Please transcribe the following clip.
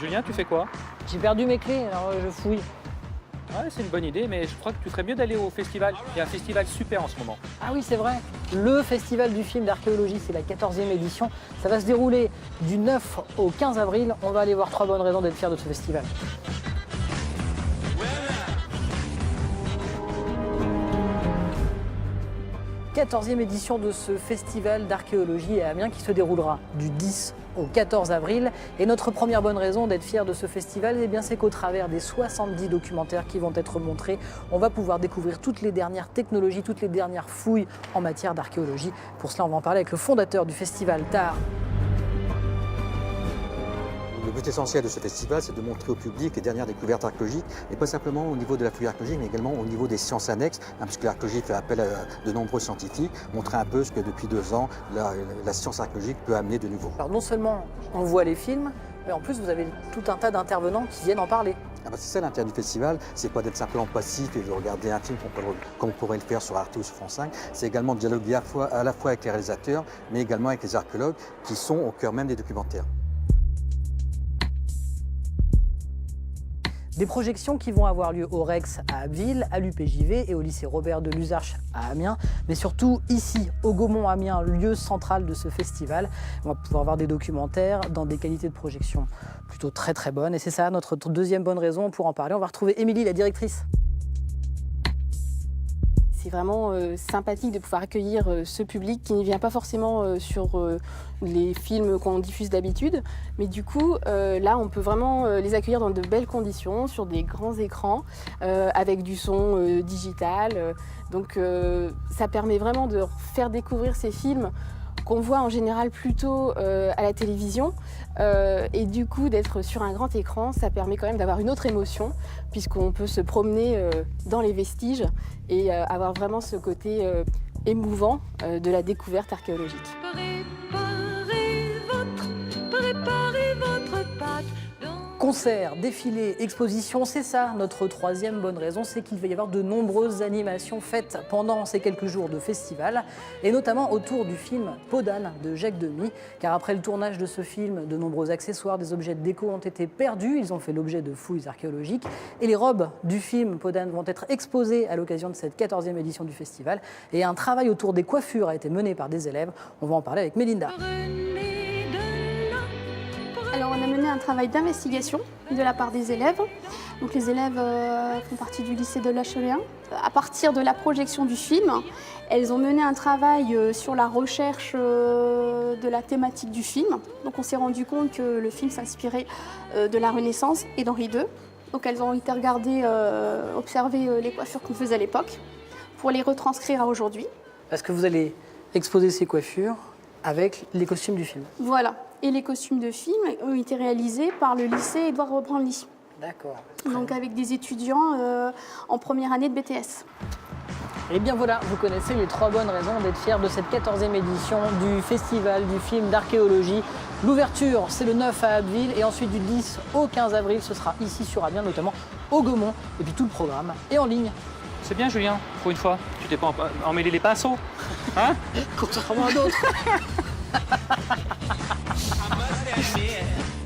Julien, tu fais quoi? J'ai perdu mes clés, alors je fouille. Ouais, c'est une bonne idée, mais je crois que tu ferais mieux d'aller au festival. Il y a un festival super en ce moment. Ah oui, c'est vrai. Le festival du film d'archéologie, c'est la 14e édition. Ça va se dérouler du 9 au 15 avril. On va aller voir 3 bonnes raisons d'être fiers de ce festival. La 14e édition de ce festival d'archéologie à Amiens qui se déroulera du 10 au 14 avril. Et notre première bonne raison d'être fier de ce festival, eh bien, c'est qu'au travers des 70 documentaires qui vont être montrés, on va pouvoir découvrir toutes les dernières technologies, toutes les dernières fouilles en matière d'archéologie. Pour cela, on va en parler avec le fondateur du festival TAR. Le but essentiel de ce festival, c'est de montrer au public les dernières découvertes archéologiques, et pas simplement au niveau de la fouille archéologique, mais également au niveau des sciences annexes, puisque l'archéologie fait appel à de nombreux scientifiques, montrer un peu ce que depuis 2 ans, la science archéologique peut amener de nouveau. Alors non seulement on voit les films, mais en plus vous avez tout un tas d'intervenants qui viennent en parler. C'est ça l'intérêt du festival, c'est pas d'être simplement passif et de regarder un film comme on pourrait le faire sur Arte ou sur France 5, c'est également de dialoguer à la fois avec les réalisateurs, mais également avec les archéologues qui sont au cœur même des documentaires. Des projections qui vont avoir lieu au Rex à Abbeville, à l'UPJV et au lycée Robert de Luzarches à Amiens, mais surtout ici, au Gaumont-Amiens, lieu central de ce festival. On va pouvoir voir des documentaires dans des qualités de projection plutôt très bonnes. Et c'est ça notre deuxième bonne raison pour en parler. On va retrouver Émilie, la directrice. C'est vraiment sympathique de pouvoir accueillir ce public qui ne vient pas forcément sur les films qu'on diffuse d'habitude. Mais du coup, là, on peut vraiment les accueillir dans de belles conditions, sur des grands écrans, avec du son digital. Donc ça permet vraiment de faire découvrir ces films qu'on voit en général plutôt à la télévision. Et du coup, d'être sur un grand écran, ça permet quand même d'avoir une autre émotion, puisqu'on peut se promener dans les vestiges et avoir vraiment ce côté émouvant de la découverte archéologique. Préparez votre pâte. Concerts, défilés, expositions, c'est ça notre troisième bonne raison, c'est qu'il va y avoir de nombreuses animations faites pendant ces quelques jours de festival, et notamment autour du film Peau d'âne de Jacques Demy, car après le tournage de ce film, de nombreux accessoires, des objets de déco ont été perdus, ils ont fait l'objet de fouilles archéologiques, et les robes du film Peau d'âne vont être exposées à l'occasion de cette 14e édition du festival, et un travail autour des coiffures a été mené par des élèves. On va en parler avec Mélinda. Alors on a mené un travail d'investigation de la part des élèves. Donc les élèves font partie du lycée de l'HEA. À partir de la projection du film, elles ont mené un travail sur la recherche de la thématique du film. Donc on s'est rendu compte que le film s'inspirait de la Renaissance et d'Henri II. Donc elles ont été regarder, observer les coiffures qu'on faisait à l'époque pour les retranscrire à aujourd'hui. Parce que vous allez exposer ces coiffures avec les costumes du film. Voilà. Et les costumes de film ont été réalisés par le lycée Édouard Branly. D'accord. Donc avec des étudiants en première année de BTS. Et bien voilà, vous connaissez les 3 bonnes raisons d'être fiers de cette 14e édition du festival du film d'archéologie. L'ouverture, c'est le 9 à Abbeville et ensuite du 10 au 15 avril, ce sera ici sur Amiens, notamment au Gaumont. Et puis tout le programme est en ligne. C'est bien, Julien, pour une fois. Tu t'es pas emmêlé les pinceaux. Hein? Contrairement à d'autres. I must admit.